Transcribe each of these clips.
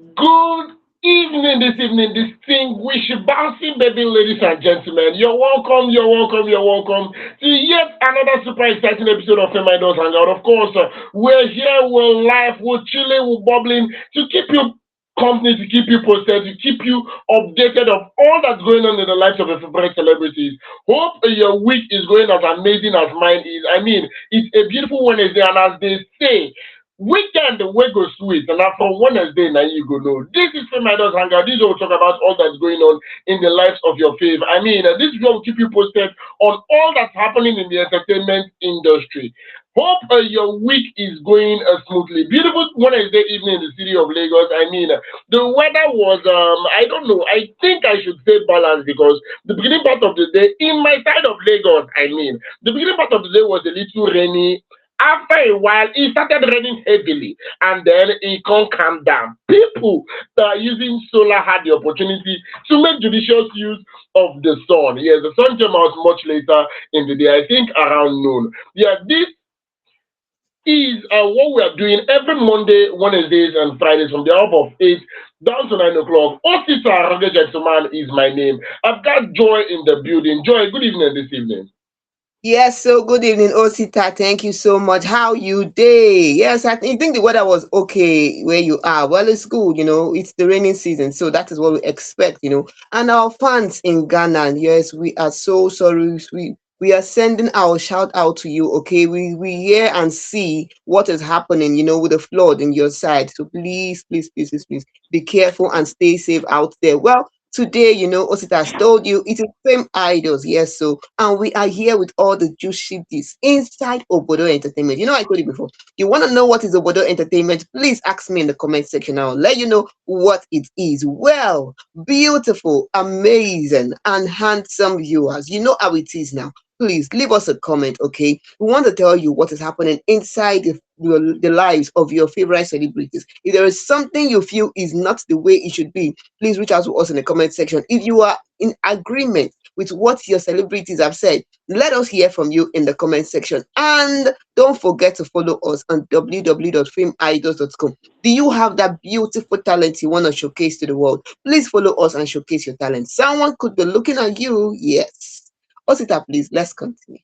Good evening, this evening, distinguished bouncing baby ladies and gentlemen. You're welcome, you're welcome, you're welcome to yet another super exciting episode of FameIdols Hangout. Of course, we're here, we're live, we're chilling, we're bubbling to keep you company, to keep you posted, to keep you updated of all that's going on in the lives of your favorite celebrities. Hope your week is going as amazing as mine is. I mean, it's a beautiful Wednesday, and as they say, weekend the way go sweet, and now from Wednesday now you go know. This is FameIdols Hangout. This is what we talk about all that's going on in the lives of your fave. I mean, this is what will keep you posted on all that's happening in the entertainment industry. Hope your week is going smoothly. Beautiful Wednesday evening in the city of Lagos. I mean, the weather was, I don't know, I think I should say balanced because the beginning part of the day in my side of Lagos, I mean, the beginning part of the day was a little rainy. After a while, it started raining heavily, and then it can't calm down. People that are using solar had the opportunity to make judicious use of the sun. Yes, the sun came out much later in the day, I think around noon. Yeah, this is what we are doing every Monday, Wednesdays, and Fridays from the hour of 8 down to 9 o'clock. Osita Rugged Gentleman is my name. I've got Joy in the building. Joy, good evening this evening. Yes, so good evening, Osita. Thank you so much. How you day? Yes, think the weather was okay where you are. Well, it's good, it's the raining season, so that is what we expect. And our fans in Ghana, yes, we are so sorry. We are sending our shout out to you, okay? We hear and see what is happening, with the flood in your side. So please, please, please, please, please be careful and stay safe out there. Well, today, Osita has told you it is Fame Idols, yes. So, and we are here with all the juicy deeds inside Obodo Entertainment. I told you before. You want to know what is Obodo Entertainment? Please ask me in the comment section. I'll let you know what it is. Well, beautiful, amazing, and handsome viewers. You know how it is now. Please leave us a comment, okay? We want to tell you what is happening inside the lives of your favorite celebrities. If there is something you feel is not the way it should be, please reach out to us in the comment section. If you are in agreement with what your celebrities have said, let us hear from you in the comment section. And don't forget to follow us on www.fameidols.com. Do you have that beautiful talent you want to showcase to the world? Please follow us and showcase your talent. Someone could be looking at you. Yes. Osita, please, let's continue.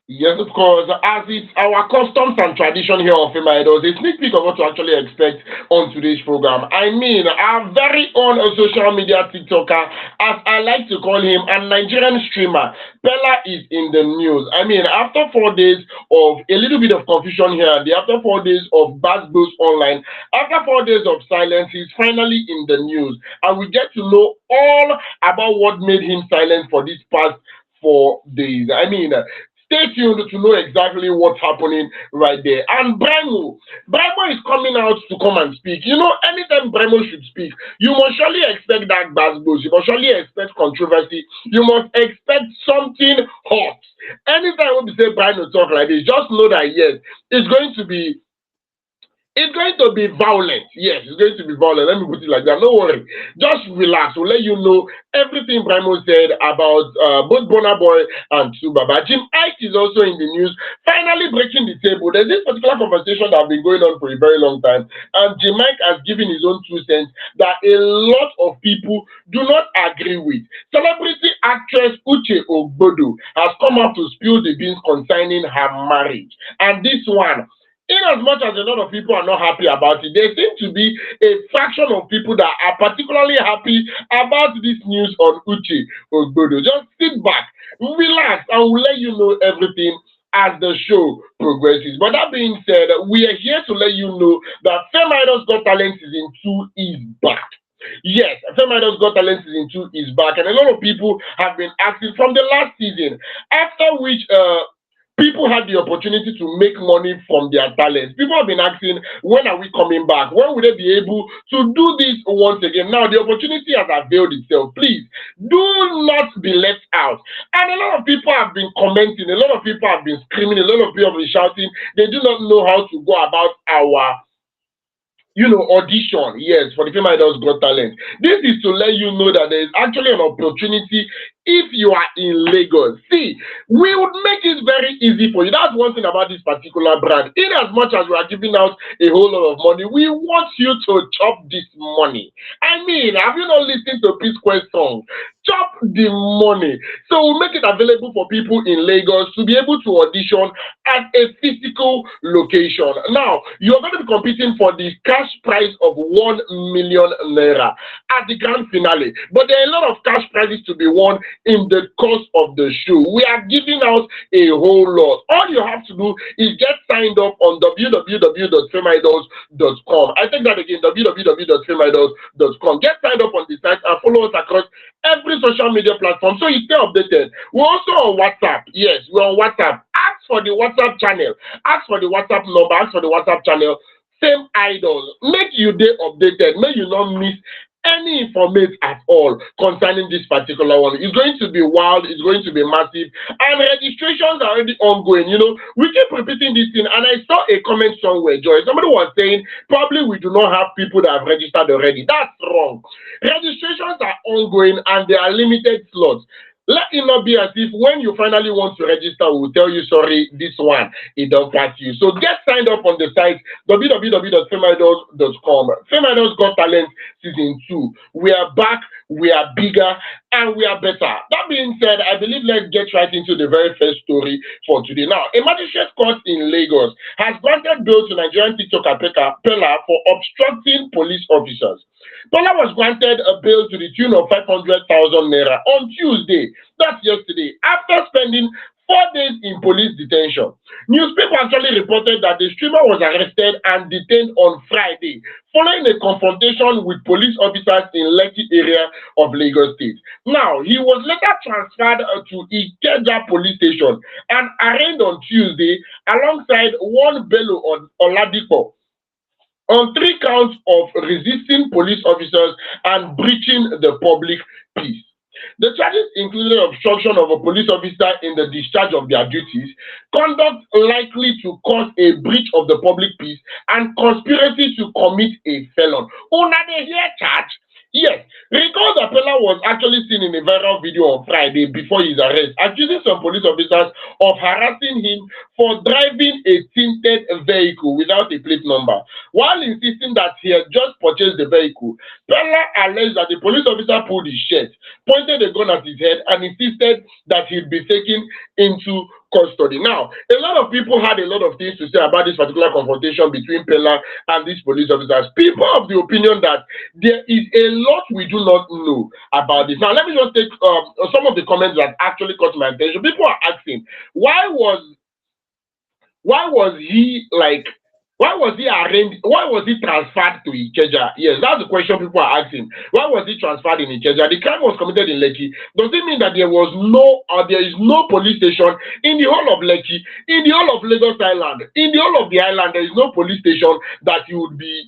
Yes, of course. As it's our customs and tradition here on Fame Idols, a sneak peek of what to actually expect on today's program. I mean, our very own social media TikToker, as I like to call him, a Nigerian streamer, Peller is in the news. I mean, after 4 days of a little bit of confusion here, after 4 days of bad boost online, after 4 days of silence, he's finally in the news. And we get to know all about what made him silent for these past 4 days. I mean, stay tuned to know exactly what's happening right there. And Brymo is coming out to come and speak. Anytime Brymo should speak, you must surely expect that buzz. You must surely expect controversy. You must expect something hot. Anytime we say Brymo talk like this, just know that yes, it's going to be violent. Yes, it's going to be violent. Let me put it like that. No worry. Just relax. We'll let you know everything Brymo said about both Burna Boy and Tuba. But Jim Iyke is also in the news, finally breaking the table. There's this particular conversation that has been going on for a very long time. And Jim Iyke has given his own 2 cents that a lot of people do not agree with. Celebrity actress Uche Ogbodo has come out to spill the beans concerning her marriage. And this one, in as much as a lot of people are not happy about it, there seems to be a fraction of people that are particularly happy about this news on Uche Ogbodo. Just sit back, relax, and we'll let you know everything as the show progresses. But that being said, we are here to let you know that Fame Idols Got Talent Season 2 is back. Yes, Fame Idols Got Talent Season 2 is back, and a lot of people have been asking from the last season, after which people had the opportunity to make money from their talents. People have been asking, when are we coming back? When will they be able to do this once again? Now, the opportunity has availed itself. Please, do not be left out. And a lot of people have been commenting, a lot of people have been screaming, a lot of people have been shouting. They do not know how to go about our audition, yes, for the Fame Idols Got Talent. This is to let you know that there is actually an opportunity if you are in Lagos. See, we would make it very easy for you. That's one thing about this particular brand. In as much as we are giving out a whole lot of money, we want you to chop this money. I mean, have you not listened to P Square song? Chop the money. So we'll make it available for people in Lagos to be able to audition at a physical location. Now, you're going to be competing for the cash prize of 1 million naira at the grand finale. But there are a lot of cash prizes to be won in the course of the show. We are giving out a whole lot. All you have to do is get signed up on www.fameidols.com. I take that again, www.fameidols.com. Get signed up on the site and follow us across every social media platform so you stay updated. We're also on WhatsApp. Yes, we're on WhatsApp. Ask for the WhatsApp channel. Ask for the WhatsApp number. Ask for the WhatsApp channel. Fame Idols. Make you day updated. Make you not miss any information at all concerning this particular one. It's going to be wild, it's going to be massive, and registrations are already ongoing. We keep repeating this thing, and I saw a comment somewhere, Joy. Somebody was saying probably we do not have people that have registered already. That's wrong. Registrations are ongoing and there are limited slots. Let it not be as if when you finally want to register, we'll tell you, sorry, this one, it don't pass you. So get signed up on the site, www.fameidols.com. Fame Idols Got Talent Season 2. We are back, we are bigger, and we are better. That being said, I believe let's get right into the very first story for today. Now, a magistrate court in Lagos has granted bail to Nigerian TikToker Peller for obstructing police officers. Peller was granted a bail to the tune of 500,000 naira on Tuesday, that's yesterday, after spending 4 days in police detention. Newspaper actually reported that the streamer was arrested and detained on Friday following a confrontation with police officers in Lekki area of Lagos State. Now, he was later transferred to Ikeja police station and arraigned on Tuesday alongside one Bello Oladipo on 3 counts of resisting police officers and breaching the public peace. The charges included obstruction of a police officer in the discharge of their duties, conduct likely to cause a breach of the public peace, and conspiracy to commit a felon. Una dey hear charge? Yes, recall that Peller was actually seen in a viral video on Friday before his arrest, accusing some police officers of harassing him for driving a tinted vehicle without a plate number. While insisting that he had just purchased the vehicle, Peller alleged that the police officer pulled his shirt, pointed a gun at his head, and insisted that he'd be taken into custody. Now, a lot of people had a lot of things to say about this particular confrontation between Peller and these police officers. People of the opinion that there is a lot we do not know about this. Now, let me just take some of the comments that actually caught my attention. People are asking, why was he arraigned? Why was he transferred to Ikeja? Yes, that's the question people are asking. Why was he transferred in Ikeja? The crime was committed in Lekki. Does it mean that there is no police station in the whole of Lekki, in the whole of Lagos Island, in the whole of the island? There is no police station that you would be,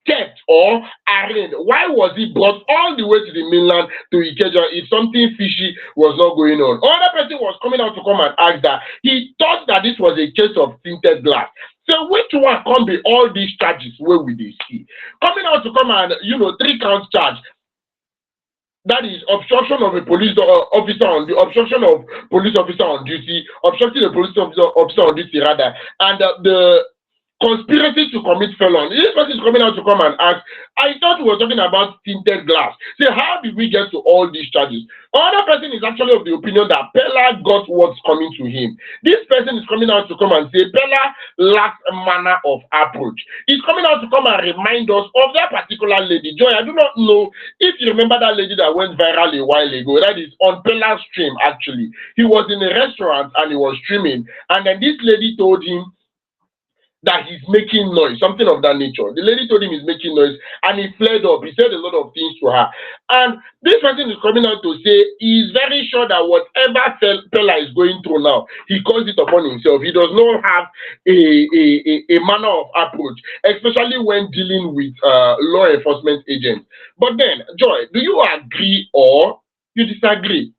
kept or arraigned. Why was he brought all the way to the mainland to Ikeja if something fishy was not going on? Another person was coming out to come and ask that he thought that this was a case of tinted glass. So which one can be all these charges where we they see? Coming out to come and 3 counts charge. That is obstruction of a police officer on the obstruction of police officer on duty, obstructing a police officer on duty rather, and the conspiracy to commit felon. This person is coming out to come and ask, I thought we were talking about tinted glass. So how did we get to all these charges? Another person is actually of the opinion that Peller got what's coming to him. This person is coming out to come and say Peller lacks a manner of approach. He's coming out to come and remind us of that particular lady. Joy, I do not know if you remember that lady that went viral a while ago. That is on Peller's stream, actually. He was in a restaurant and he was streaming. And then this lady told him that he's making noise, something of that nature. The lady told him he's making noise and he flared up. He said a lot of things to her. And this person is coming out to say he's very sure that whatever Peller is going through now, he calls it upon himself. He does not have a manner of approach, especially when dealing with law enforcement agents. But then, Joy, do you agree or you disagree?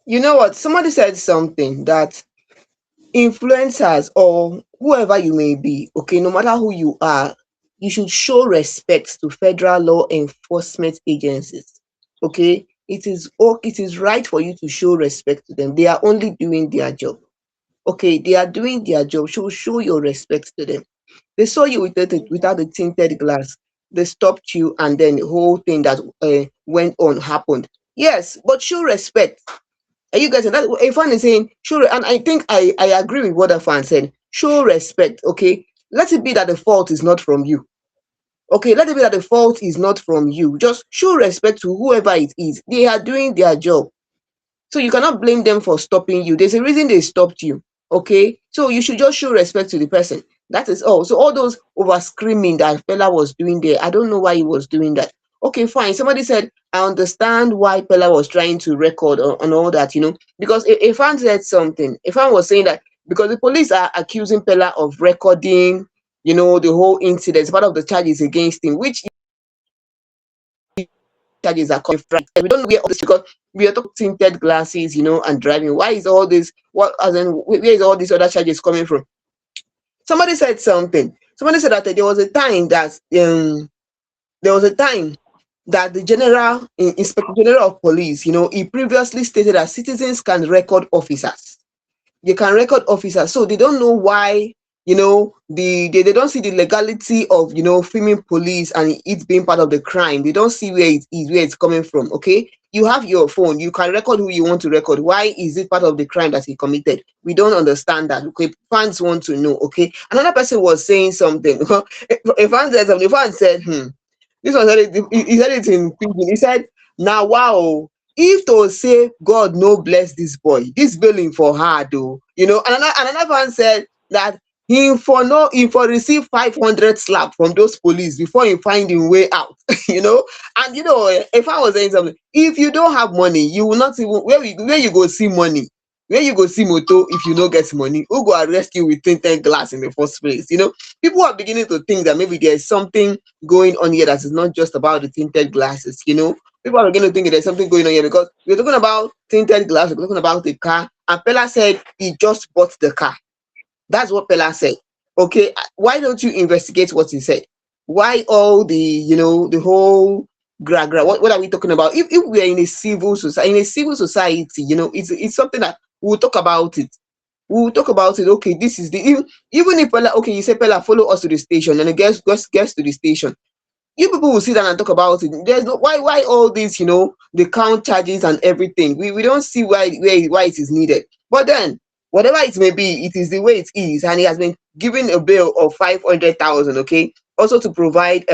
You know what? Somebody said something that influencers or whoever you may be, okay, no matter who you are, you should show respect to federal law enforcement agencies. Okay, it is right for you to show respect to them. They are only doing their job. Okay, they are doing their job. So show your respect to them. They saw you without the tinted glass. They stopped you, and then the whole thing that went on happened. Yes, but show respect. Are you getting that? A fan is saying, sure, and I think I agree with what a fan said. Show respect, okay? Let it be that the fault is not from you. Okay, let it be that the fault is not from you. Just show respect to whoever it is. They are doing their job. So you cannot blame them for stopping you. There's a reason they stopped you. Okay. So you should just show respect to the person. That is all. So all those over screaming that Peller was doing there, I don't know why he was doing that. Okay, fine. Somebody said, I understand why Peller was trying to record and all that, because a fan said something. A fan was saying that because the police are accusing Peller of recording, the whole incident, part of the charges against him, which charges are coming from. We don't know where all this because we are talking tinted glasses, and driving. Why is all this? What as in where is all these other charges coming from? Somebody said something. Somebody said that there was a time that the inspector general of police, he previously stated that citizens can record officers. They can record officers, so they don't know why they don't see the legality of filming police and it being part of the crime. They don't see where it's coming from. Okay, you have your phone, you can record who you want to record. Why is it part of the crime that he committed? We don't understand that. Okay, fans want to know. Okay, another person was saying something. A fan said something. A fan said, this one said it, he said it in pidgin. He said, now wow, if to say God no bless this boy, this billing for hard though. Another man said that he for receive 500 slap from those police before he find him way out. And if I was saying something, if you don't have money, you will not even where you go see money. Where you go see moto if you no get money, who go arrest you with tinted glass in the first place? People are beginning to think that maybe there's something going on here that is not just about the tinted glasses. People are beginning to think there's something going on here because we're talking about tinted glass, we're talking about the car, and Peller said he just bought the car. That's what Peller said. Okay, why don't you investigate what he said? Why all the whole gra? What are we talking about? If we're in a civil society, it's something that we'll talk about it. We'll talk about it. Okay, this is even if Peller, okay, you say Peller, follow us to the station, and it gets to the station. You people will sit down and talk about it. There's no why all these, the count charges and everything. We don't see why it is needed. But then, whatever it may be, it is the way it is, and he has been given a bill of 500,000. Okay, also to provide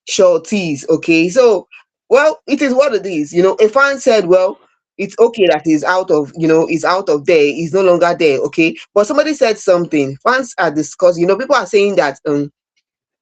sureties. Okay, so well, it is what it is. A fan said, well, it's okay that he's out of there, he's no longer there. Okay, but somebody said something. Fans are discussing. People are saying that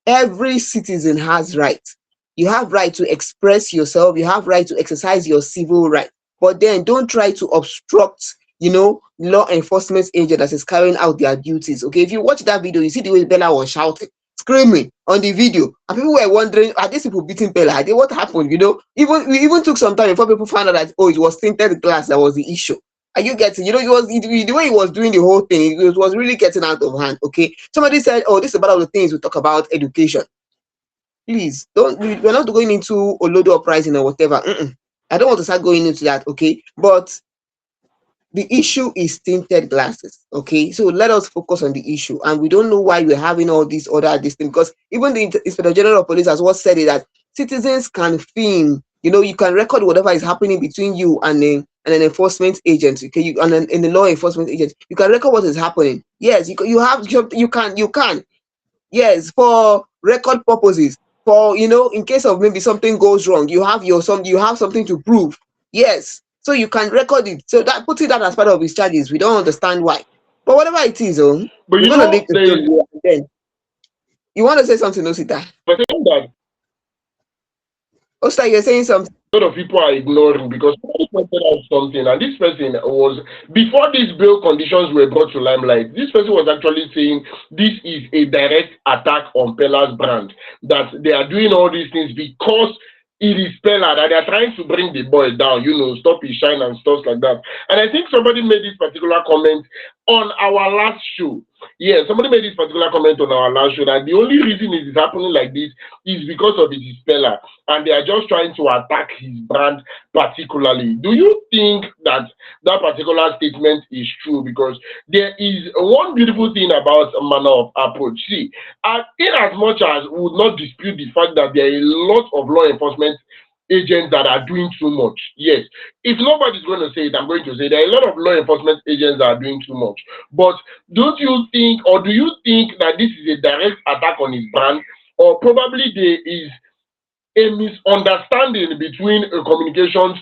every citizen has rights. You have right to express yourself. You have right to exercise your civil right. But then don't try to obstruct, law enforcement agent that is carrying out their duties. Okay, if you watch that video, you see the way Bella was shouting, screaming on the video, and people were wondering, are these people beating Bella? What happened? We even took some time before people found out that it was tinted glass that was the issue. Are you getting? The way he was doing the whole thing, it was really getting out of hand. Okay, somebody said, "Oh, this is about all the things we talk about education." Please don't. We're not going into Olodo uprising or whatever. I don't want to start going into that. Okay, but the issue is tinted glasses. Okay, so let us focus on the issue, and we don't know why we're having all these other things because even the Inspector General of Police has what said it that citizens can film. You can record whatever is happening between you and an enforcement agent. Okay, in the law enforcement agent, you can record what is happening. Yes, you can. Yes, for record purposes. For in case of maybe something goes wrong, you have something to prove. Yes, so you can record it. So that putting that as part of his charges, we don't understand why. But whatever it is, But we're gonna make the story. Then you want to say something, Osita? but I think that Osita, you're saying something. a lot of people are ignoring because somebody pointed out something, and this person was before these bail conditions were brought to limelight. This person was actually saying this is a direct attack on Peller's brand, that they are doing all these things because it is Peller, that they are trying to bring the boy down, stop his shine and stuff like that. And I think somebody made this particular comment on our last show. Yeah, somebody made this particular comment on our last show that the only reason it is happening like this is because of his Peller, and they are just trying to attack his brand particularly. Do you think that that particular statement is true? Because there is one beautiful thing about a manner of approach. See, in as much as we would not dispute the fact that there are a lot of law enforcement agents that are doing too much. Yes, if nobody's going to say it, I'm going to say there are a lot of law enforcement agents that are doing too much. But don't you think, or do you think that this is a direct attack on his brand, or probably there is a misunderstanding between communications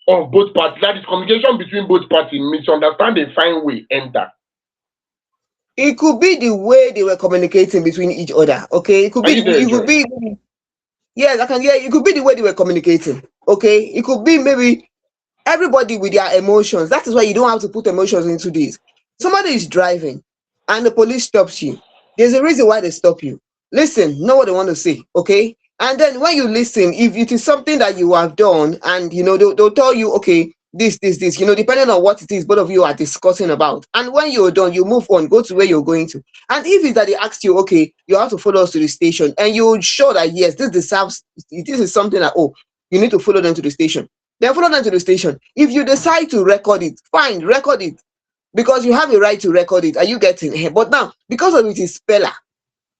of both parties? That is communication between both parties, misunderstanding, find way enter. It could be the way they were communicating between each other. Okay, it could Are be. you there, It could Joy? be. Yes, I can hear. It could be the way they were communicating. Okay, it could be maybe everybody with their emotions. That is why you don't have to put emotions into this. Somebody is driving and the police stops you. There's a reason why they stop you. Listen, know what they want to say, okay? And then when you listen, if it is something that you have done, and they'll tell you, okay, this, depending on what it is, both of you are discussing about. And when you're done, you move on, go to where you're going to. And if it's that they asked you, okay, you have to follow us to the station, and you're sure that yes, this is something that, oh, you need to follow them to the station, then follow them to the station. If you decide to record it, fine, record it, because you have a right to record it. Are you getting it? But now, because of it is Peller,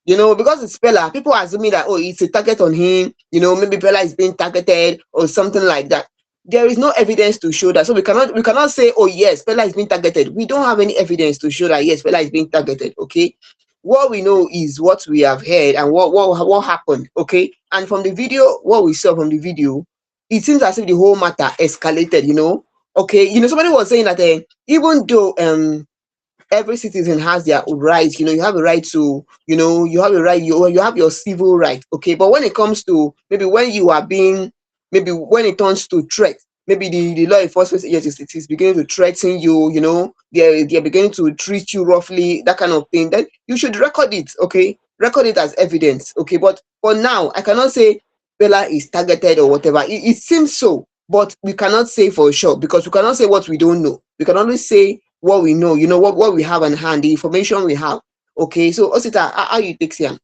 because it's Peller, people are assuming that, oh, it's a target on him, maybe Peller is being targeted or something like that. There is no evidence to show that. So we cannot say, oh yes, Peller is being targeted. We don't have any evidence to show that yes, Peller is being targeted. Okay. What we know is what we have heard and what happened. Okay. And from the video, what we saw from the video, it seems as if the whole matter escalated. Okay, somebody was saying that even though every citizen has their rights, you have a right to, you have a right, you have your civil right. Okay, but when it comes to maybe when you are being, maybe when it turns to threat, maybe the law enforcement agencies, it is beginning to threaten you, they're beginning to treat you roughly, that kind of thing, then you should record it. Okay, record it as evidence. Okay, but for now, I cannot say Bella is targeted or whatever. It seems so, but we cannot say for sure, because we cannot say what we don't know. We can only say what we know, what we have on hand, the information we have. Okay, so Osita, how you take here?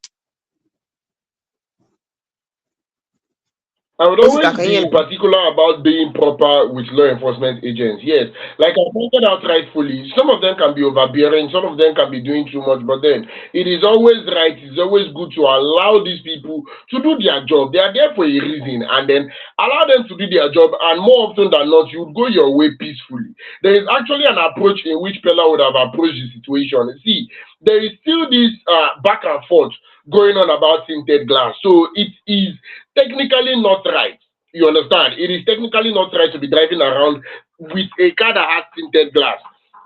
I would Osita, always can you hear be me? particular about being proper with law enforcement agents. Yes, like I pointed out rightfully, some of them can be overbearing, some of them can be doing too much, but then it is always right, it's always good to allow these people to do their job. They are there for a reason, and then allow them to do their job, and more often than not, you would go your way peacefully. There is actually an approach in which Peller would have approached the situation. See, there is still this back and forth going on about tinted glass. So it is technically not right. You understand? It is technically not right to be driving around with a car that has tinted glass,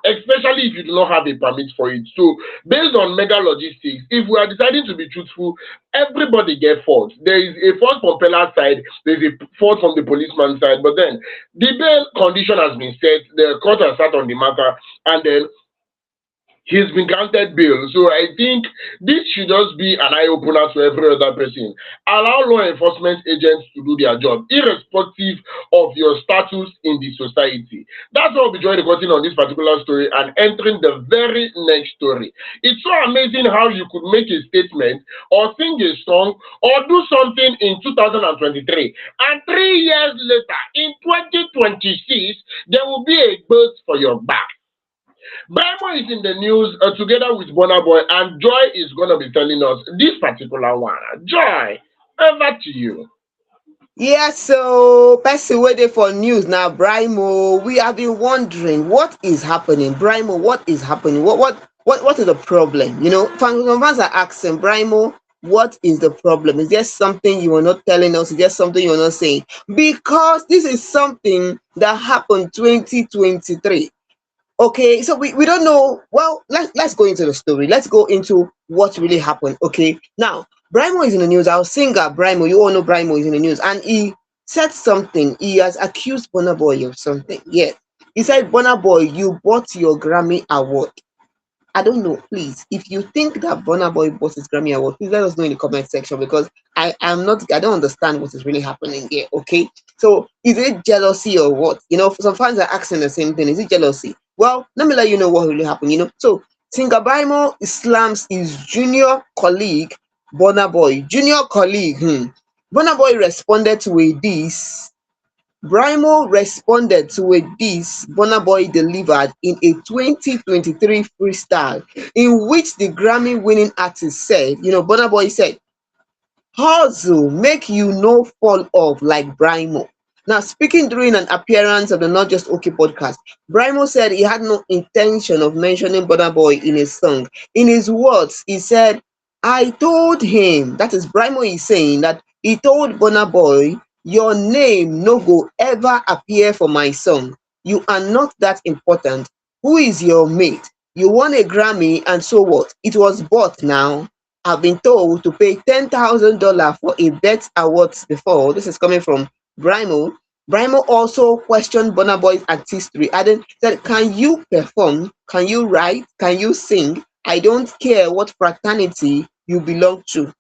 especially if you do not have a permit for it. So, based on mega logistics, if we are deciding to be truthful, everybody get fault. There is a fault from Peller's side, there is a fault from the policeman's side, but then the bail condition has been set, the court has sat on the matter, and then he's been granted bail. So I think this should just be an eye opener to every other person. Allow law enforcement agents to do their job, irrespective of your status in the society. That's what we'll be joining on this particular story and entering the very next story. It's so amazing how you could make a statement or sing a song or do something in 2023, and 3 years later, in 2026, there will be a buzz for your back. Brymo is in the news together with Burna Boy, and Joy is going to be telling us this particular one. Joy, over to you. Yeah, so person waiting for news now. Brymo, we have been wondering what is happening. Brymo, what is happening? What is the problem? Fans are asking Brymo, what is the problem? Is there something you are not telling us? Is there something you are not saying? Because this is something that happened 2023. Okay, so we don't know. Well, let's go into the story. Let's go into what really happened. Okay, now Brymo is in the news. Our singer Brymo, you all know Brymo is in the news, and he said something. He has accused Burna Boy of something. Yes, he said, Burna Boy, you bought your Grammy Award. I don't know. Please, if you think that Burna Boy bought his Grammy Award, please let us know in the comment section, because I don't understand what is really happening here. Okay, so is it jealousy or what? Some fans are asking the same thing. Is it jealousy? Well, let me let you know what really happened. So singer Brymo slams his junior colleague Burna Boy. Junior colleague. Burna Boy responded to a diss. Brymo responded to a diss Burna Boy delivered in a 2023 freestyle, in which the Grammy-winning artist said, Burna Boy said, "Hustle make you no fall off like Brymo." Now, speaking during an appearance of the Not Just Okay podcast, Brymo said he had no intention of mentioning Burna Boy in his song. In his words, he said, "I told him," that is Brymo is saying that he told Burna Boy, "Your name no go ever appear for my song. You are not that important. Who is your mate? You won a Grammy and so what? It was bought now. I've been told to pay $10,000 for a Bet Awards before." This is coming from Brymo. Brymo also questioned Burna Boy's artistry, adding that, "Can you perform? Can you write? Can you sing? I don't care what fraternity you belong to."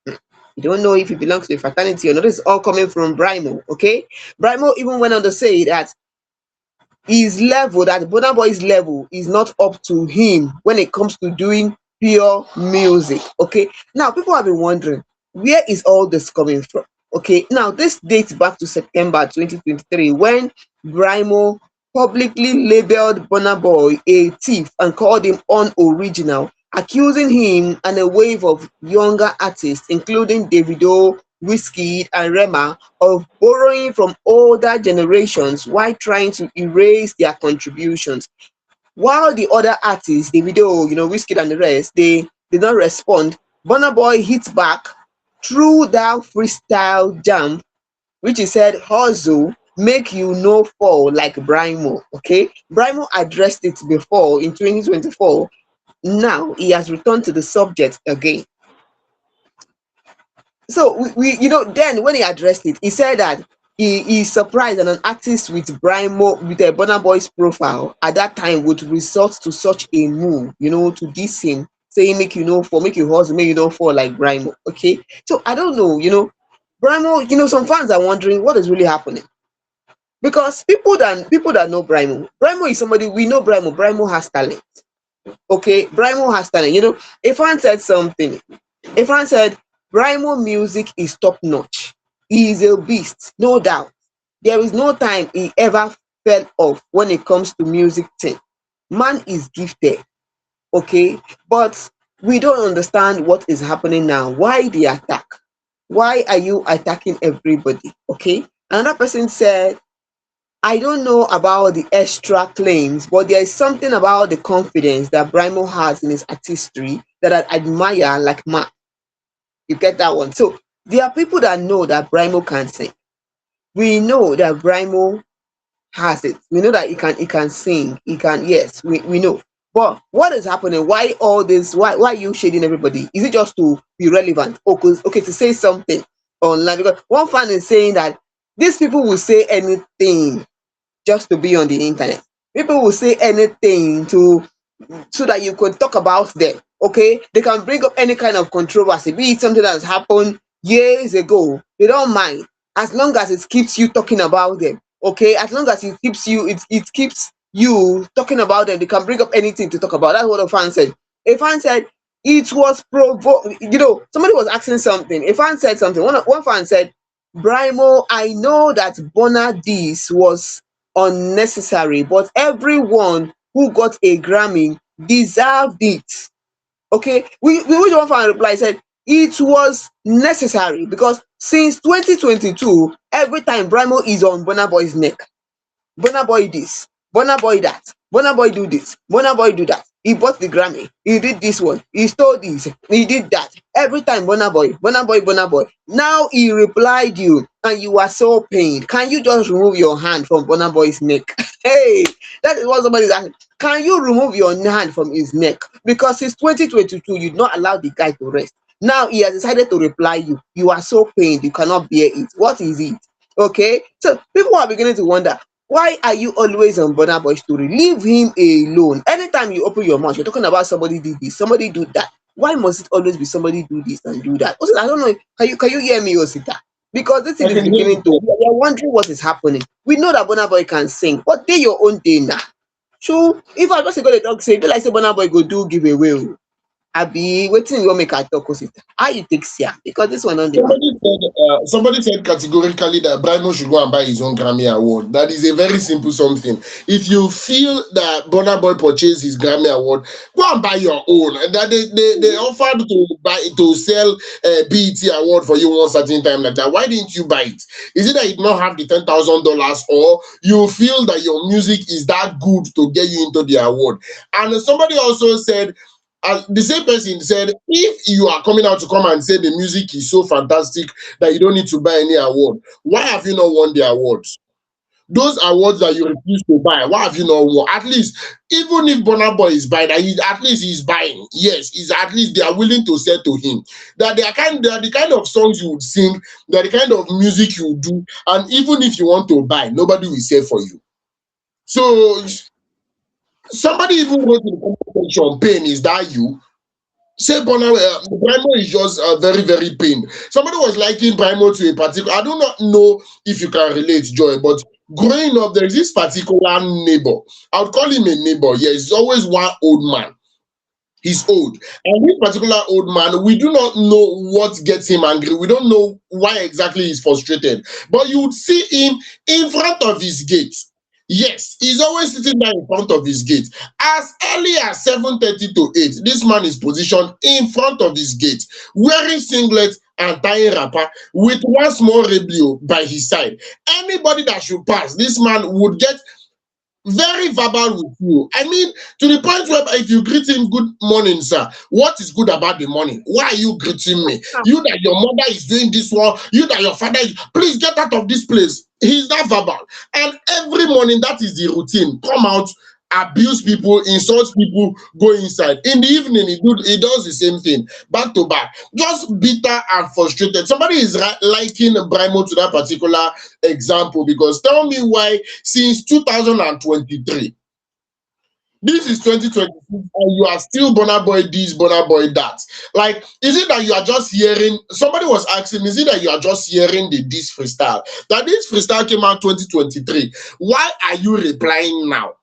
You don't know if you belong to the fraternity or not. This is all coming from Brymo, okay? Brymo even went on to say that his level, that Burna Boy's level, is not up to him when it comes to doing pure music. Okay, now people have been wondering, where is all this coming from? Okay, now this dates back to September 2023, when Brymo publicly labeled Burna Boy a thief and called him unoriginal, accusing him and a wave of younger artists, including Davido, Wizkid, and Rema, of borrowing from older generations while trying to erase their contributions. While the other artists, Davido, Wizkid and the rest, they did not respond, Burna Boy hit back through that freestyle jam, which he said, "Hustle make you no fall like Brymo." Okay, Brymo addressed it before in 2024. Now he has returned to the subject again. So then when he addressed it, he said that he is surprised that an artist with Burna Boy's profile at that time would resort to such a move, to diss him, saying make you know for make you hustle, make you know for like Brymo. Okay, so I don't know, Brymo. Some fans are wondering what is really happening, because people that know Brymo is somebody we know. Brymo has talent. Okay, Brymo has talent. A fan said something. A fan said, "Brymo music is top notch. He is a beast, no doubt. There is no time he ever fell off when it comes to music thing. Man is gifted." Okay, but we don't understand what is happening now. Why the attack? Why are you attacking everybody? Okay, another person said, "I don't know about the extra claims, but there is something about the confidence that Brymo has in his artistry that I admire like man." You get that one? So there are people that know that Brymo can sing. We know that Brymo has it. We know that he can sing. He can, yes, we know. But what is happening? Why all this? Why are you shading everybody? Is it just to be relevant? Okay, to say something online? Because one fan is saying that these people will say anything just to be on the internet. People will say anything so that you could talk about them. Okay, they can bring up any kind of controversy, be it something that has happened years ago. They don't mind as long as it keeps you talking about them. Okay, as long as it keeps you talking about them. They can bring up anything to talk about. That's what a fan said. A fan said it was provoke. Somebody was asking something. A fan said something. One fan said, "Brymo, I know that Burna this was unnecessary, but everyone who got a Grammy deserved it." Okay, which one fan reply said it was necessary because since 2022, every time Brymo is on Burna Boy's neck, Burna Boy this, Burna Boy that, Burna Boy do this, Burna Boy do that. He bought the Grammy. He did this one. He stole this. He did that. Every time Burna Boy, Burna Boy, Burna Boy. Now he replied you, and you are so pained. Can you just remove your hand from Burna Boy's neck? Hey, that is what somebody is asking. Can you remove your hand from his neck? Because since 2022, you did not allow the guy to rest. Now he has decided to reply you. You are so pained. You cannot bear it. What is it? Okay, so people are beginning to wonder, Why are you always on Burna Boy story? Leave him alone. Anytime you open your mouth, you're talking about somebody did this, somebody do that. Why must it always be somebody do this and do that? Also, I don't know. Can you hear me, Osita? Because this thing I is can hear beginning to. you. We're wondering what is happening. We know that Burna Boy can sing, but they your own day now. So if I just go the talk say, be like say Burna Boy go do giveaway. Oh. Abi, wetin you wan make I talk, Osita? How you take see am? Because this one on the matter. Somebody said categorically that Brymo should go and buy his own Grammy Award. That is a very simple something. If you feel that Burna Boy purchased his Grammy Award, go and buy your own. And that they offered to sell BET Award for you one certain time like that. Why didn't you buy it? Is it that you do not have the $10,000, or you feel that your music is that good to get you into the award? And somebody also said, the same person said, if you are coming out to come and say the music is so fantastic that you don't need to buy any award, why have you not won the awards? Those awards that you refuse to buy, why have you not won? At least, even if Burna Boy is buying, at least he's buying. Yes, he's at least they are willing to sell to him. They are the kind of songs you would sing, they're the kind of music you would do, and even if you want to buy, nobody will sell for you. So somebody even wrote in the comment section, Pain, is that you? Say Brymo is just very, very pained. Somebody was liking Brymo to a particular. I do not know if you can relate, Joy, but growing up, there is this particular neighbor. I would call him a neighbor. Yeah, he's always one old man. He's old. And this particular old man, we do not know what gets him angry. We don't know why exactly he's frustrated. But you would see him in front of his gate. Yes, he's always sitting there in front of his gate. As early as 7:30 to 8, this man is positioned in front of his gate, wearing singlet and tying wrapper with one small radio by his side. Anybody that should pass, this man would get very verbal with you. I mean, to the point where if you greet him, good morning, sir. What is good about the morning? Why are you greeting me? You that your mother is doing this one, you that your father is, please get out of this place. He's that verbal. And every morning, that is the routine. Come out, abuse people, insult people, go inside. In the evening, he does the same thing, back to back. Just bitter and frustrated. Somebody is liking Brymo to that particular example, because tell me why since 2023, this is 2026, and you are still Burna Boy this, Burna Boy that. Like, is it that you are just hearing? Somebody was asking, is it that you are just hearing the this freestyle? That this freestyle came out 2023. Why are you replying now?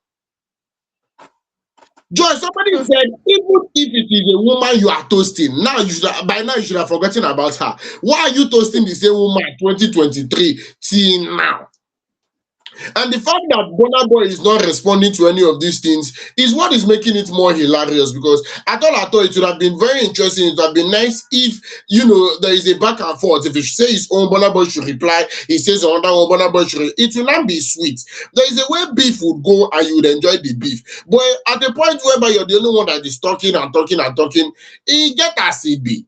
Joy, somebody said, even if it is a woman you are toasting, by now you should have forgotten about her. Why are you toasting the same woman 2023 till now? And the fact that Burna Boy is not responding to any of these things is what is making it more hilarious, because at all, it would have been very interesting. It would have been nice if, there is a back and forth. If you say his own, Burna Boy should reply. He says another one, Burna Boy should reply. It will not be sweet. There is a way beef would go and you would enjoy the beef. But at the point whereby you're the only one that is talking and talking and talking, it get as it be.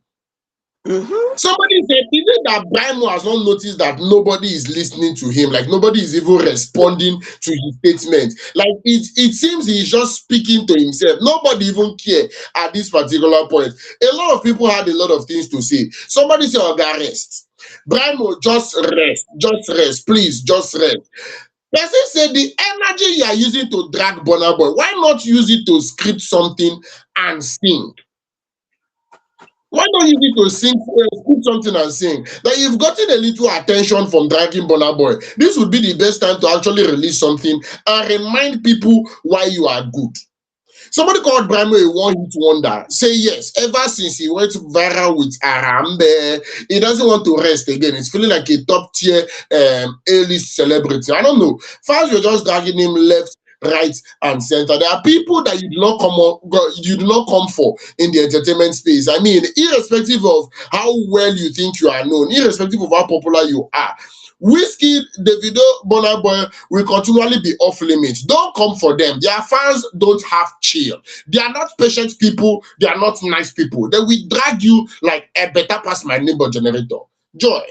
Somebody said, is it that Brymo has not noticed that nobody is listening to him? Like, nobody is even responding to his statement. Like, it seems he's just speaking to himself. Nobody even care at this particular point. A lot of people had a lot of things to say. Somebody said, oh, God, rest. Brymo, just rest. Please, just rest. Person said the energy you are using to drag Burna Boy, why not use it to script something and sing? Why don't you need to speak something and sing? That you've gotten a little attention from dragging Burna Boy. This would be the best time to actually release something and remind people why you are good. Somebody called Brymo a one-hit wonder. Say yes, ever since he went viral with Arambe, he doesn't want to rest again. He's feeling like a top-tier A-list celebrity. I don't know. First, you're just dragging him left, right, and center. There are people that you do not come for in the entertainment space. I mean, irrespective of how well you think you are known, irrespective of how popular you are, Whiskey, Davido, Burna Boy will continually be off limits. Don't come for them. Their fans don't have chill. They are not patient people. They are not nice people. They will drag you like a better pass my neighbor generator. Joy.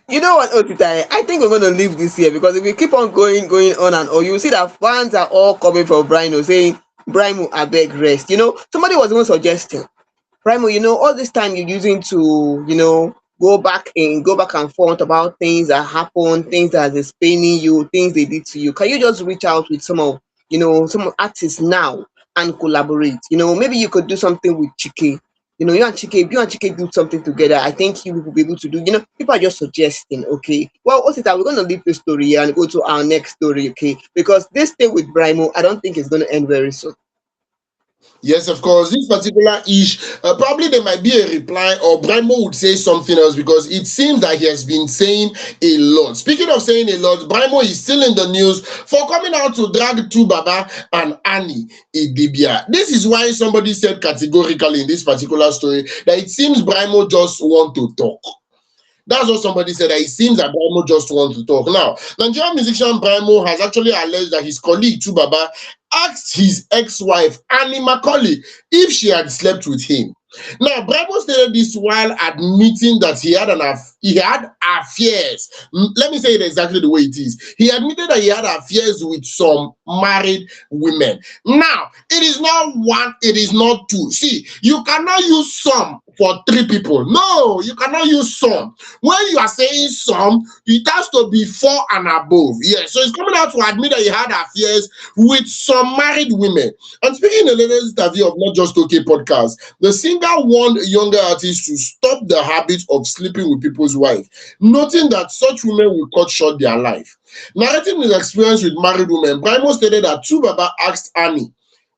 You know what, Otita? I think we're going to leave this here, because if we keep on going on and on, you see that fans are all coming from Brymo saying, Brymo, I beg rest. Somebody was even suggesting, Brymo, all this time you're using to, go back and forth about things that happen, things that is paining you, things they did to you. Can you just reach out with some of, some artists now and collaborate? Maybe you could do something with Chike. You and Chike do something together. I think you will be able to do. People are just suggesting. Okay, well, Osita, we're gonna leave this story here and go to our next story. Okay, because this thing with Brymo, I don't think it's gonna end very soon. Yes, of course. This particular ish, probably there might be a reply, or Brymo would say something else because it seems that he has been saying a lot. Speaking of saying a lot, Brymo is still in the news for coming out to drag Tu Baba and Annie Idibia. This is why somebody said categorically in this particular story that it seems Brymo just want to talk. That's what somebody said, that it seems that Brymo just wants to talk. Now, Nigerian musician Brymo has actually alleged that his colleague Tubaba asked his ex-wife Annie Macaulay if she had slept with him. Now, Brymo stated this while admitting that he had affairs. Let me say it exactly the way it is. He admitted that he had affairs with some married women. Now, it is not one, it is not two. See, you cannot use some for three people. No, you cannot use some. When you are saying some, it has to be four and above. Yes, so he's coming out to admit that he had affairs with some married women. And speaking in the latest interview of Not Just Okay podcast, the singer warned younger artists to stop the habit of sleeping with people's wives, noting that such women will cut short their life. Narrating his experience with married women, Brymo stated that Tu Baba asked Annie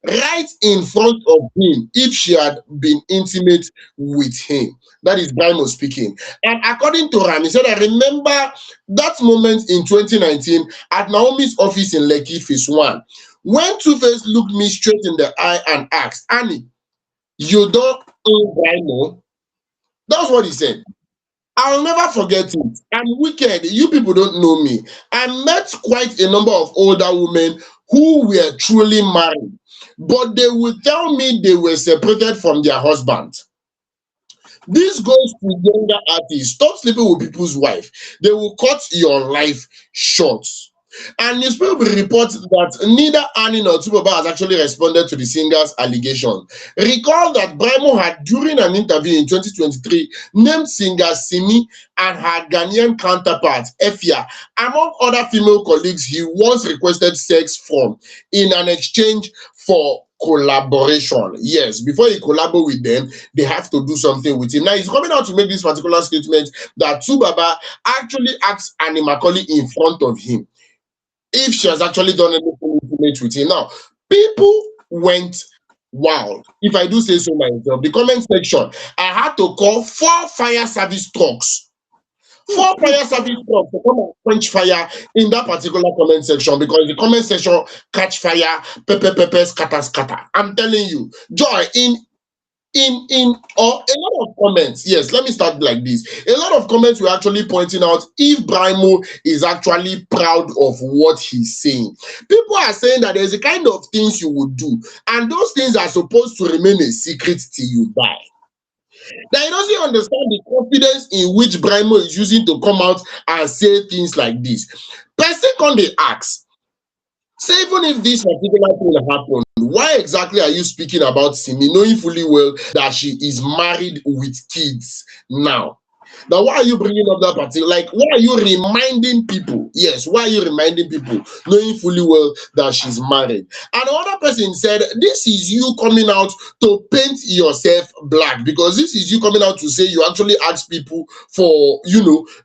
right in front of him if she had been intimate with him. That is Brymo speaking. And according to Ram, he said, I remember that moment in 2019 at Naomi's office in Lekki, Phase 1, when Two-Face looked me straight in the eye and asked, Annie, you don't own Brymo? That's what he said. I'll never forget it. I'm wicked. You people don't know me. I met quite a number of older women who were truly married, but they would tell me they were separated from their husband. This goes to younger artists. Stop sleeping with people's wife. They will cut your life short. And newspaper reports that neither Annie nor Tubaba has actually responded to the singer's allegation. Recall that Brymo had, during an interview in 2023, named singer Simi and her Ghanaian counterpart, Efia, among other female colleagues he once requested sex from in an exchange for collaboration. Yes, before he collaborate with them, they have to do something with him. Now he's coming out to make this particular statement that Tubaba actually asked Annie Macaulay in front of him if she has actually done anything intimate with him. Now, people went wild, if I do say so myself. The comment section, I had to call 4 fire service trucks. 4 fire service trucks to come and quench fire in that particular comment section, because the comment section catch fire, pepper, scatter. I'm telling you, Joy, or a lot of comments. Yes, let me start like this. A lot of comments were actually pointing out if Brymo is actually proud of what he's saying. People are saying that there's a kind of things you would do, and those things are supposed to remain a secret till you die. Now, he doesn't understand the confidence in which Brymo is using to come out and say things like this. Person can they ask, say, even if this particular thing happened, why exactly are you speaking about Simi, knowing fully well that she is married with kids now? Now, why are you bringing up that particular? Like, why are you reminding people? Yes, why are you reminding people, knowing fully well that she's married? And another person said, this is you coming out to paint yourself black, because this is you coming out to say you actually ask people for,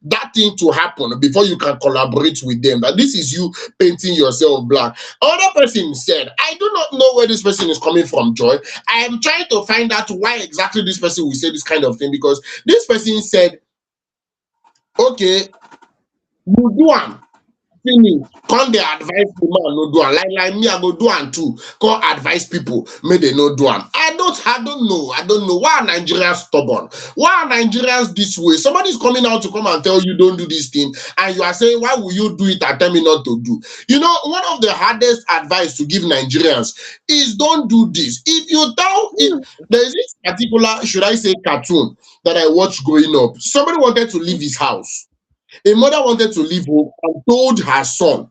that thing to happen before you can collaborate with them. That this is you painting yourself black. Another person said, I do not know where this person is coming from, Joy. I am trying to find out why exactly this person will say this kind of thing, because this person said, okay, you do am finish, come dey advise the man no do am. Like me, I go do am too. Come advise people, make they no do am. I don't know. Why are Nigerians stubborn? Why are Nigerians this way? Somebody's coming out to come and tell you don't do this thing, and you are saying, why will you do it and tell me not to do? One of the hardest advice to give Nigerians is don't do this. There's this particular, should I say, cartoon that I watched growing up. Somebody wanted to leave his house. A mother wanted to leave home and told her son,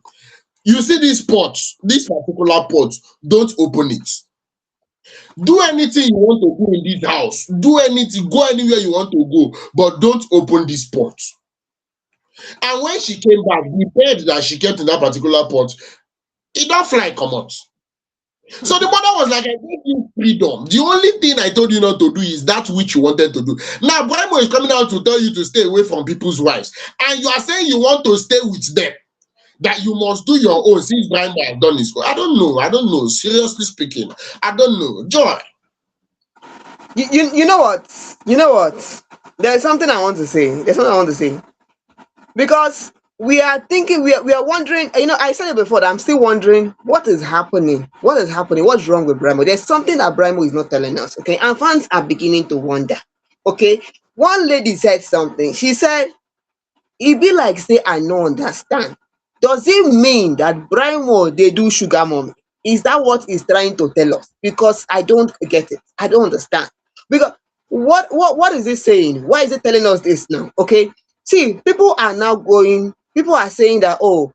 you see this pot, this particular pot, don't open it. Do anything you want to do in this house. Do anything, go anywhere you want to go, but don't open this pot. And when she came back, the bed that she kept in that particular pot, it don't fly come out. So the mother was like, I gave you freedom. The only thing I told you not to do is that which you wanted to do. Now, Brymo is coming out to tell you to stay away from people's wives. And you are saying you want to stay with them. That you must do your own since Brymo has done his own. I don't know. I don't know. Seriously speaking, I don't know. Joy. You know what? You know what? There's something I want to say. There's something I want to say. Because we are thinking, we are wondering, I said it before that I'm still wondering what is happening. What is happening? What's wrong with Brymo? There's something that Brymo is not telling us, okay? And fans are beginning to wonder, okay? One lady said something. She said, it be like say I no understand. Does it mean that Brymo they do sugar mommy? Is that what he's trying to tell us? Because I don't get it. I don't understand. Because what is it saying? Why is it telling us this now? Okay. See, people are now going, people are saying that, oh,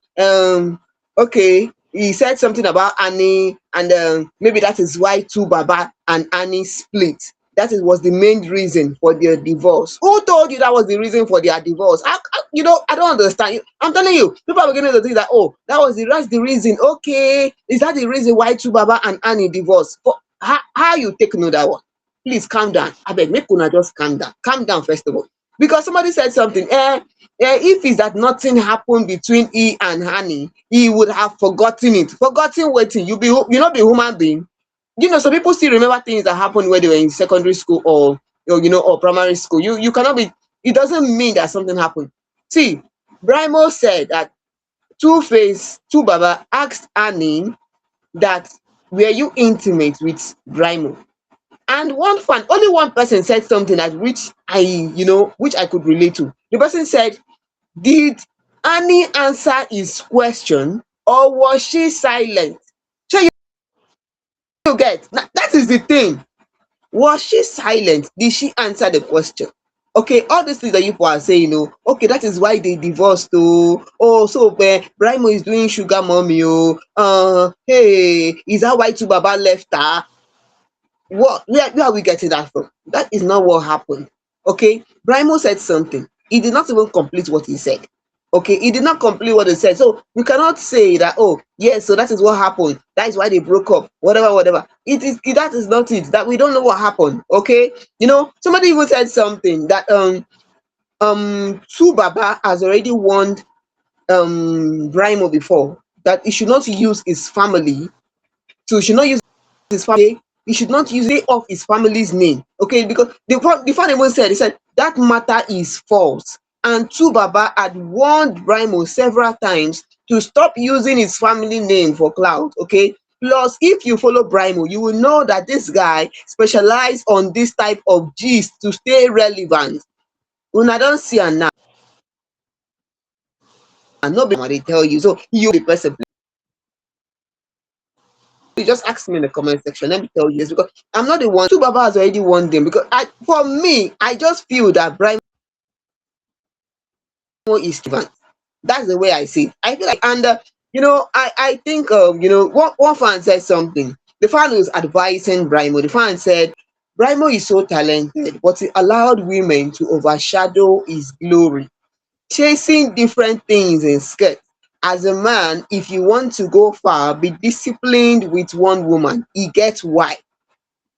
okay, he said something about Annie, and maybe that is why two Baba and Annie split. That was the main reason for their divorce. Who told you that was the reason for their divorce? I don't understand. I'm telling you, people are beginning to think that, oh, that's the reason. Okay, is that the reason why two Baba and Annie divorced? For how you take note that one? Please calm down. I beg, make una just calm down. Calm down first of all. Because somebody said something, if it's that nothing happened between he and Annie, he would have forgotten it. Forgotten waiting. You not be human being. Some people still remember things that happened when they were in secondary school or primary school. You cannot be. It doesn't mean that something happened. See, Brymo said that Two Baba asked Annie that were you intimate with Brymo? And only one person said something that which I could relate to. The person said, did Annie answer his question or was she silent? So you get that is the thing. Was she silent? Did she answer the question? Okay, all these things that you people are saying, okay, that is why they divorced. So Brymo is doing sugar mommy. Hey, is that why two Baba left her? Where are we getting that from? That is not what happened. Okay, Brymo said something. He did not even complete what he said. Okay, he did not complete what he said. So you cannot say that, oh yes, so that is what happened. That is why they broke up. Whatever. That is not it. That we don't know what happened. Okay, somebody even said something that Two Baba has already warned Brymo before that he should not use his family to should not use his family. He should not use it off his family's name. Okay, because the fan even said, he said that matter is false. And Two Baba had warned Brymo several times to stop using his family name for clout. Okay. Plus, if you follow Brymo, you will know that this guy specializes on this type of gist to stay relevant. Una don't see am now. And nobody tell you. So you the person. You just ask me in the comment section. Let me tell you this because I'm not the one. Two Baba has already won them because for me, I just feel that Brymo is relevant. That's the way I see it. I feel like, and I think one fan said something. The fan was advising Brymo. The fan said Brymo is so talented, but he allowed women to overshadow his glory, chasing different things in skirts. As a man, if you want to go far, be disciplined with one woman. He gets why.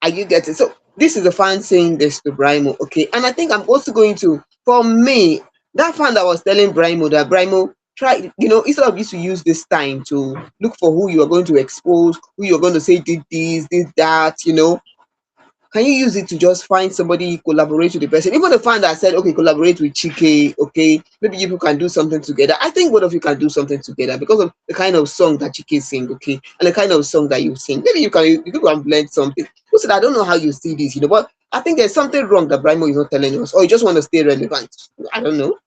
Are you getting? So this is a fan saying this to Brymo, okay? And I think I'm also going to, for me, that fan that was telling Brymo that Brymo try, instead of you to use this time to look for who you are going to expose, who you're going to say did this, did that, can you use it to just find somebody, collaborate with the person? Even the fan that said, okay, collaborate with Chike, okay, maybe you can do something together. I think both of you can do something together because of the kind of song that Chike sing, okay, and the kind of song that you sing. Maybe you can blend something. Who said, I don't know how you see this, but I think there's something wrong that Brymo is not telling us, or you just want to stay relevant. I don't know.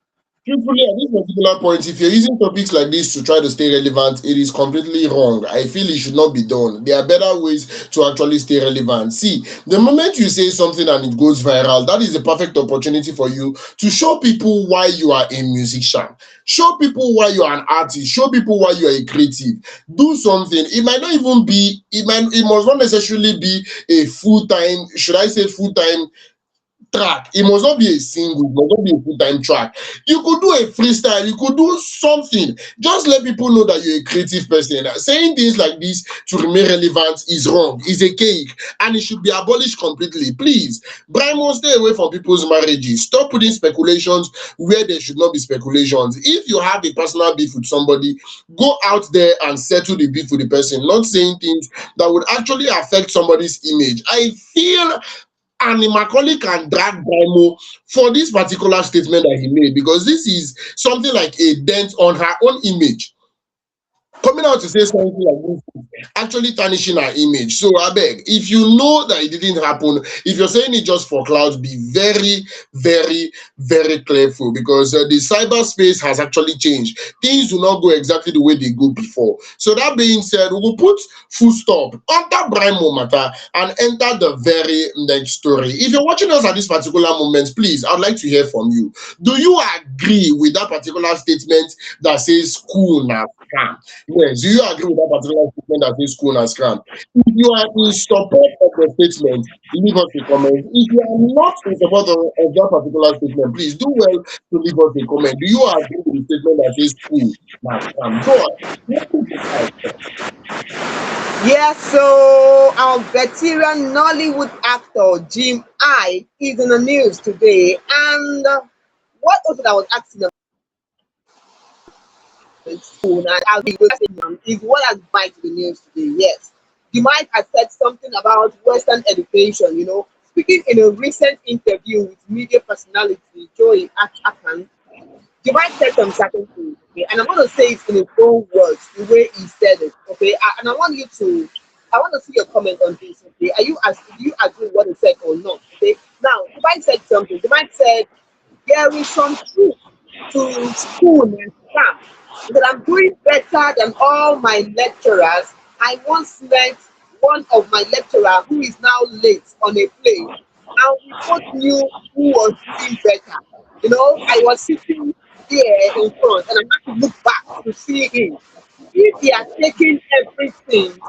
Truthfully, at this particular point, if you're using topics like this to try to stay relevant, it is completely wrong. I feel it should not be done. There are better ways to actually stay relevant. See, the moment you say something and it goes viral, that is the perfect opportunity for you to show people why you are a musician. Show people why you are an artist. Show people why you are a creative. Do something. It might not even be, it must not necessarily be a full-time, should I say full-time track. It must not be a single, it must not be a full-time track. You could do a freestyle, you could do something. Just let people know that you're a creative person. Saying things like this to remain relevant is wrong, is a cake, and it should be abolished completely. Please, Brymo, stay away from people's marriages. Stop putting speculations where there should not be speculations. If you have a personal beef with somebody, go out there and settle the beef with the person, not saying things that would actually affect somebody's image. I feel Annie Macaulay can drag Brymo for this particular statement that he made, because this is something like a dent on her own image. Coming out to say something like this is actually tarnishing our image. So I beg, if you know that it didn't happen, if you're saying it just for cloud, be very, very, very careful, because the cyberspace has actually changed. Things do not go exactly the way they go before. So that being said, we will put full stop under Brymo matter and enter the very next story. If you're watching us at this particular moment, please, I'd like to hear from you. Do you agree with that particular statement that says school now? Yes, do you agree with that particular statement that this school has scam? If you are in support of the statement, leave us a comment. If you are not in support of that particular statement, please do well to leave us a comment. Do you agree with the statement that says school has scam? Go on. Let me decide. Yes, so our veteran Nollywood actor Jim Iyke is in the news today, and what also I was asking about is school, and I'll be waiting is what has been to the news today. Yes, Jim Iyke has said something about Western education. Speaking in a recent interview with media personality Joey Akan, you might said some certain things, okay? And I'm going to say it in his own words, the way he said it, okay? And I want to see your comment on this, okay? Do you agree with what he said or not, okay? Now, you might said something. You might said there is some truth to school and scam. That I'm doing better than all my lecturers. I once met one of my lecturer who is now late on a plane, and we both knew who was doing better. I was sitting there in front, and I had to look back to see him. If he had taken everything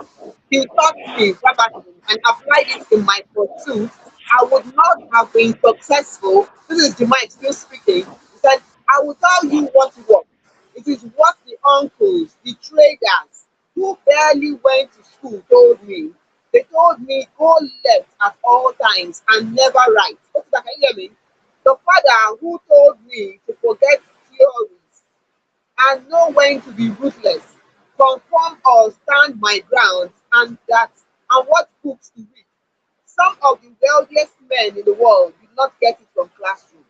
he taught me verbatim and applied it in my pursuit, I would not have been successful. This is Jemai still speaking. He said, I will tell you what works. It is what the uncles, the traders, who barely went to school told me. They told me go left at all times and never right. Okay, can you hear me? The father who told me to forget theories and know when to be ruthless, conform or stand my ground, and what books to read. Some of the wealthiest men in the world did not get it from classroom.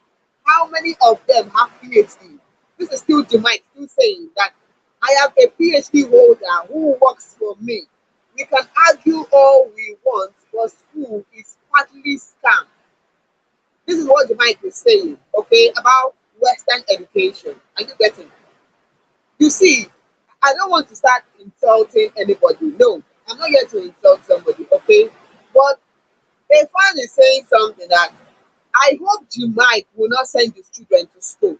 How many of them have PhD? This is still Jamaica still saying that I have a PhD holder who works for me. We can argue all we want, but school is partly scam. This is what Jamaica is saying, okay, about Western education. Are you getting? You see, I don't want to start insulting anybody. No, I'm not here to insult somebody, okay? But a fan is saying something that I hope Jemai will not send his children to school.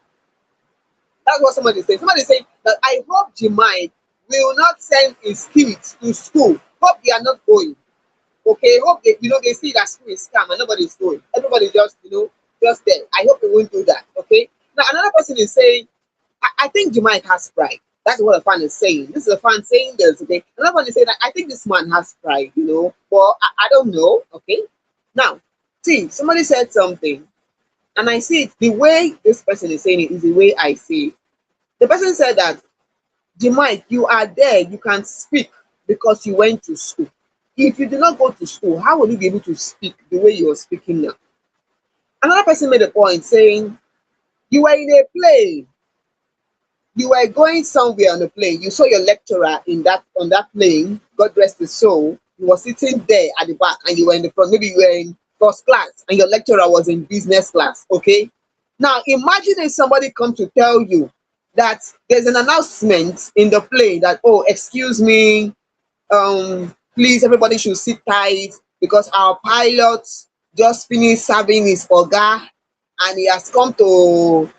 That's what somebody is saying. Somebody is saying that I hope Jemai will not send his kids to school. Hope they are not going. Okay, hope they see that school is scam and nobody is going. Everybody just there. I hope they won't do that. Okay. Now another person is saying I think Jamaic has pride. That's what a fan is saying. This is a fan saying this, okay? Another one is saying that I think this man has pride, but I don't know, okay? Now, see, somebody said something, and I see it the way this person is saying it is the way I see it. The person said that, Jamaic, you are there, you can speak because you went to school. If you do not go to school, how will you be able to speak the way you are speaking now? Another person made a point saying, you were in a play, you were going somewhere on a plane. You saw your lecturer in that on that plane. God rest his soul. He was sitting there at the back, and you were in the front. Maybe you were in first class, and your lecturer was in business class. Okay. Now, imagine if somebody come to tell you that there's an announcement in the plane that, oh, excuse me, please, everybody should sit tight because our pilot just finished serving his oga and he has come to,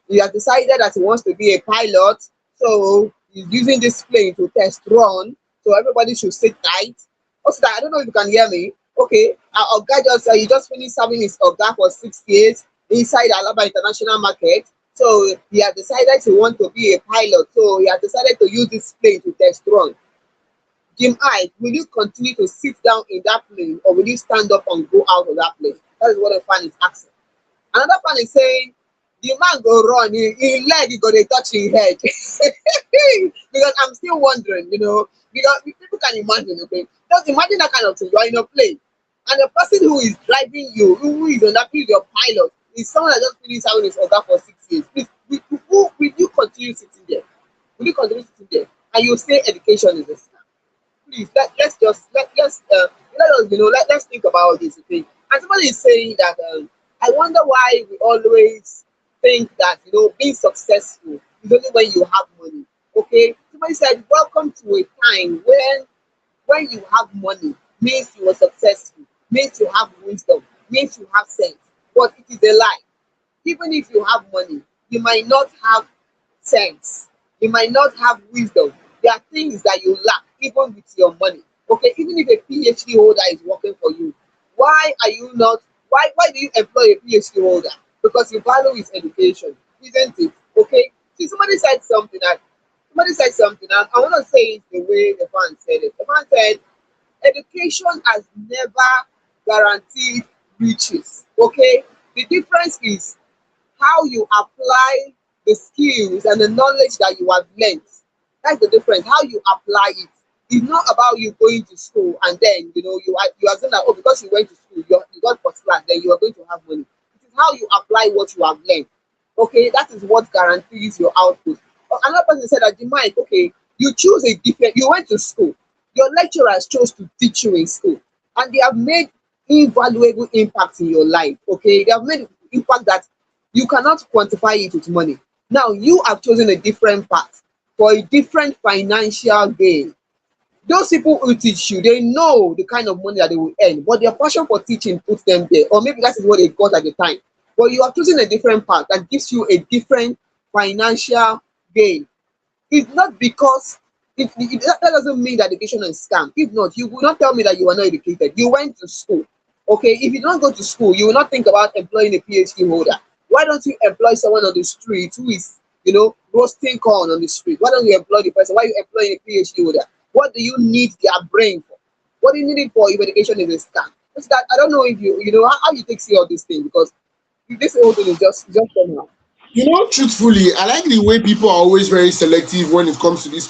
he has decided that he wants to be a pilot. So he's using this plane to test run. So everybody should sit tight. Also, I don't know if you can hear me. Okay, our oga just he just finished serving his oga for 6 years inside Alaba International Market. So he has decided he want to be a pilot. So he has decided to use this plane to test run. Jim Iyke, will you continue to sit down in that plane or will you stand up and go out of that plane? That is what a fan is asking. Another fan is saying, the man go run, he leg, he go dey touch him head. Because I'm still wondering, because people can imagine, okay? Just imagine that kind of thing. You are in a plane, and the person who is driving you, who is on that, who is your pilot, is someone that just finished having his order for 6 years. Please, will you continue sitting there? Will you continue sitting there? And you say education is a scam? Please let us let's think about this, okay? And somebody is saying that I wonder why we always think that being successful is only when you have money. Okay, somebody said welcome to a time when you have money means you are successful, means you have wisdom, means you have sense. But it is a lie. Even if you have money, you might not have sense. You might not have wisdom. There are things that you lack even with your money. Okay, even if a PhD holder is working for you, why are you not? Why do you employ a PhD holder? Because you value his education, isn't it? Okay. See, somebody said something, and I want to say it the way the man said it. The man said, education has never guaranteed riches. Okay. The difference is how you apply the skills and the knowledge that you have learned. That's the difference. How you apply it. It's not about you going to school and then you are saying that, oh, because you went to school, you got first class, then you are going to have money. It is how you apply what you have learned. Okay, that is what guarantees your output. Another person said that, Mike, okay, you choose a different, you went to school, your lecturers chose to teach you in school, and they have made invaluable impact in your life. Okay, they have made impact that you cannot quantify it with money. Now you have chosen a different path for a different financial gain. Those people who teach you, they know the kind of money that they will earn, but their passion for teaching puts them there, or maybe that is what they got at the time. But you are choosing a different path that gives you a different financial gain. It's not because that doesn't mean that education is scam. If not, you will not tell me that you are not educated. You went to school. Okay, if you don't go to school, you will not think about employing a PhD holder. Why don't you employ someone on the street who is, roasting corn on the street? Why don't you employ the person? Why are you employing a PhD holder? What do you need their brain for? What do you need it for if education is a scam? It's that I don't know if you know how you take see all these things, because this whole thing is just somehow. Truthfully, I like the way people are always very selective when it comes to this